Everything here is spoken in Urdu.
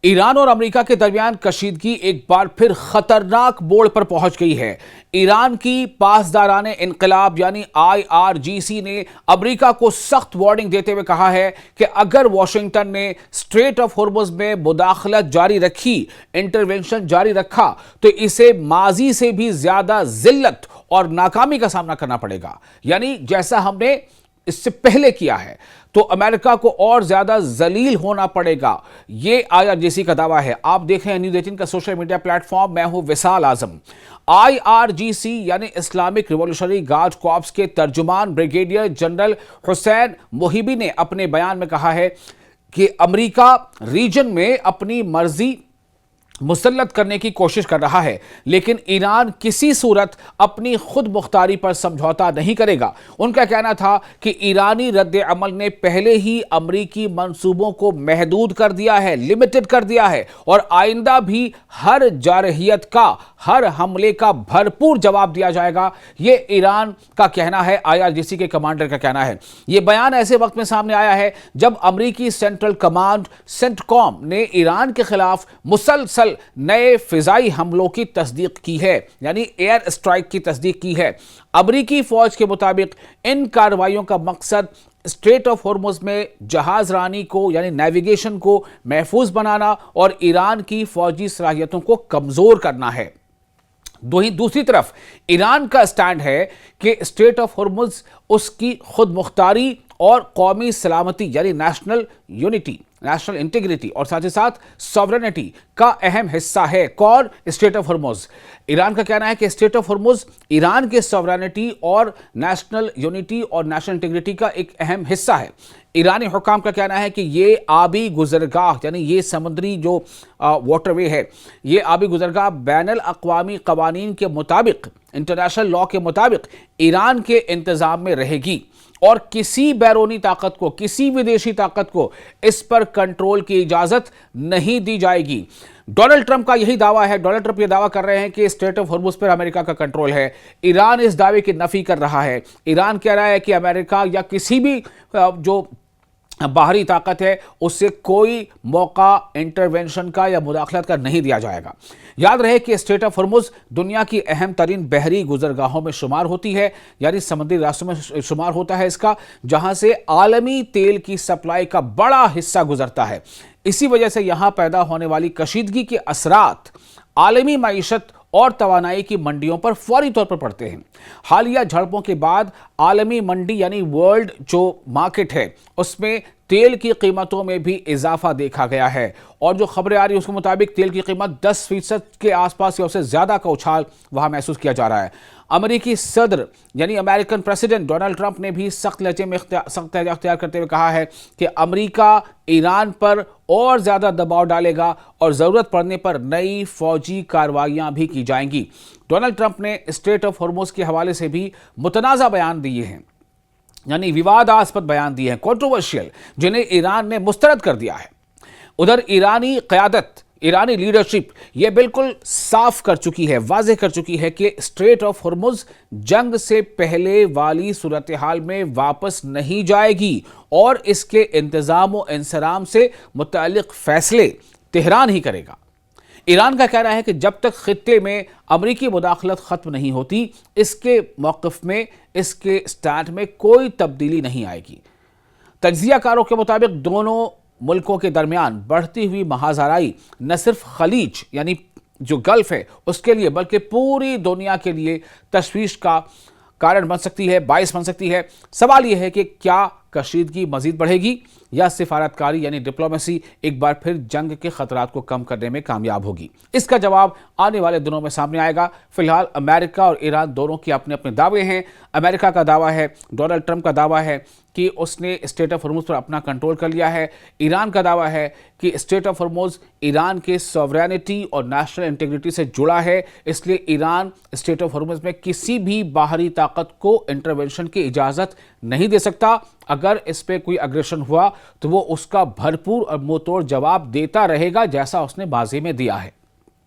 ایران اور امریکہ کے درمیان کشیدگی ایک بار پھر خطرناک موڑ پر پہنچ گئی ہے۔ ایران کی پاسداران انقلاب یعنی IRGC نے امریکہ کو سخت وارننگ دیتے ہوئے کہا ہے کہ اگر واشنگٹن نے اسٹریٹ آف ہرمز میں مداخلت جاری رکھی، انٹرونشن جاری رکھا، تو اسے ماضی سے بھی زیادہ ذلت اور ناکامی کا سامنا کرنا پڑے گا، یعنی جیسا ہم نے اس سے پہلے کیا ہے تو امریکہ کو اور زیادہ ذلیل ہونا پڑے گا۔ یہ IRGC کا دعویٰ ہے۔ آپ دیکھیں نیوز 18 کا سوشل میڈیا پلیٹ فارم، میں ہوں وصال اعظم۔ IRGC یعنی اسلامک ریولیوشنری گارڈ کارپس کے ترجمان بریگیڈیئر جنرل حسین محیبی نے اپنے بیان میں کہا ہے کہ امریکہ ریجن میں اپنی مرضی مسلط کرنے کی کوشش کر رہا ہے، لیکن ایران کسی صورت اپنی خود مختاری پر سمجھوتا نہیں کرے گا۔ ان کا کہنا تھا کہ ایرانی رد عمل نے پہلے ہی امریکی منصوبوں کو محدود کر دیا ہے، لمیٹڈ کر دیا ہے، اور آئندہ بھی ہر جارحیت کا، ہر حملے کا بھرپور جواب دیا جائے گا۔ یہ ایران کا کہنا ہے، IRGC کے کمانڈر کا کہنا ہے۔ یہ بیان ایسے وقت میں سامنے آیا ہے جب امریکی سینٹرل کمانڈ سینٹکوم نے ایران کے خلاف مسلسل نئے فضائی حملوں کی تصدیق کی ہے، یعنی ایئر اسٹرائک کی تصدیق کی ہے۔ امریکی فوج کے مطابق ان کارروائیوں کا مقصد اسٹریٹ آف ہرمز میں جہاز رانی کو یعنی نیویگیشن کو محفوظ بنانا اور ایران کی فوجی صلاحیتوں کو کمزور کرنا ہے۔ دوسری طرف ایران کا سٹینڈ ہے کہ اسٹریٹ آف ہرمز اس کی خود مختاری اور قومی سلامتی یعنی نیشنل یونٹی، نیشنل انٹیگریٹی اور ساتھ ہی ساتھ سوورنٹی کا اہم حصہ ہے۔ کون؟ Street of Hormuz. ایران کا کہنا ہے کہ اسٹریٹ آف ہرمز ایران کے سوورنٹی اور نیشنل یونٹی اور نیشنل انٹیگریٹی کا ایک اہم حصہ ہے۔ ایرانی حکام کا کہنا ہے کہ یہ آبی گزرگاہ یعنی یہ سمندری جو واٹر وے ہے، یہ آبی گزرگاہ بین الاقوامی قوانین کے مطابق، انٹرنیشنل لاء کے مطابق ایران کے انتظام میں رہے گی، اور کسی بیرونی طاقت کو، کسی ودیشی طاقت کو اس پر کنٹرول کی اجازت نہیں دی جائے گی۔ ڈونلڈ ٹرمپ کا یہی دعویٰ ہے۔ ڈونلڈ ٹرمپ یہ دعویٰ کر رہے ہیں کہ اسٹریٹ آف ہرمز پر امریکہ کا کنٹرول ہے۔ ایران اس دعوے کی نفی کر رہا ہے۔ ایران کہہ رہا ہے کہ امریکہ یا کسی بھی جو باہری طاقت ہے اس سے کوئی موقع انٹرونشن کا یا مداخلت کا نہیں دیا جائے گا۔ یاد رہے کہ اسٹریٹ آف ہرمز دنیا کی اہم ترین بحری گزرگاہوں میں شمار ہوتی ہے، یعنی سمندری راستوں میں شمار ہوتا ہے اس کا، جہاں سے عالمی تیل کی سپلائی کا بڑا حصہ گزرتا ہے۔ اسی وجہ سے یہاں پیدا ہونے والی کشیدگی کے اثرات عالمی معیشت اور توانائی کی منڈیوں پر فوری طور پر پڑتے ہیں۔ حالیہ جھڑپوں کے بعد عالمی منڈی یعنی ورلڈ جو مارکیٹ ہے اس میں تیل کی قیمتوں میں بھی اضافہ دیکھا گیا ہے، اور جو خبریں آ رہی ہیں اس کے مطابق تیل کی قیمت 10% کے آس پاس یا اس سے زیادہ کا اچھال وہاں محسوس کیا جا رہا ہے۔ امریکی صدر یعنی امریکن پریزیڈنٹ ڈونلڈ ٹرمپ نے بھی سخت لہجے میں سخت لہجہ اختیار کرتے ہوئے کہا ہے کہ امریکہ ایران پر اور زیادہ دباؤ ڈالے گا اور ضرورت پڑنے پر نئی فوجی کارروائیاں بھی کی جائیں گی۔ ڈونلڈ ٹرمپ نے اسٹریٹ آف ہرمز کے حوالے سے بھی متنازع بیان دیے ہیں، یعنی وواداسپد بیان دیے ہیں، کنٹروورشل، جنہیں ایران نے مسترد کر دیا ہے۔ ادھر ایرانی قیادت، ایرانی لیڈرشپ یہ بالکل صاف کر چکی ہے، واضح کر چکی ہے کہ اسٹریٹ آف ہرمز جنگ سے پہلے والی صورتحال میں واپس نہیں جائے گی، اور اس کے انتظام و انصرام سے متعلق فیصلے تہران ہی کرے گا۔ ایران کا کہنا ہے کہ جب تک خطے میں امریکی مداخلت ختم نہیں ہوتی، اس کے موقف میں، اس کے سٹینڈ میں کوئی تبدیلی نہیں آئے گی۔ تجزیہ کاروں کے مطابق دونوں ملکوں کے درمیان بڑھتی ہوئی محاذرائی نہ صرف خلیج یعنی جو گلف ہے اس کے لیے بلکہ پوری دنیا کے لیے تشویش کا کارن بن سکتی ہے، باعث بن سکتی ہے۔ سوال یہ ہے کہ کیا کشیدگی مزید بڑھے گی یا سفارتکاری یعنی ڈپلومیسی ایک بار پھر جنگ کے خطرات کو کم کرنے میں کامیاب ہوگی؟ اس کا جواب آنے والے دنوں میں سامنے آئے گا۔ فی الحال امریکہ اور ایران دونوں کے اپنے اپنے دعوے ہیں۔ امریکہ کا دعویٰ ہے، ڈونلڈ ٹرمپ کا دعویٰ ہے کہ اس نے اسٹریٹ آف ہرمز پر اپنا کنٹرول کر لیا ہے۔ ایران کا دعویٰ ہے کہ اسٹریٹ آف ہرمز ایران کے سوورینٹی اور نیشنل انٹیگریٹی سے جڑا ہے، اس لیے ایران اسٹریٹ آف ہرمز میں کسی بھی باہری طاقت کو انٹرونشن کی اجازت نہیں دے سکتا۔ اگر اس پہ کوئی اگریشن ہوا تو وہ اس کا بھرپور اور منہ توڑ جواب دیتا رہے گا، جیسا اس نے ماضی میں دیا ہے۔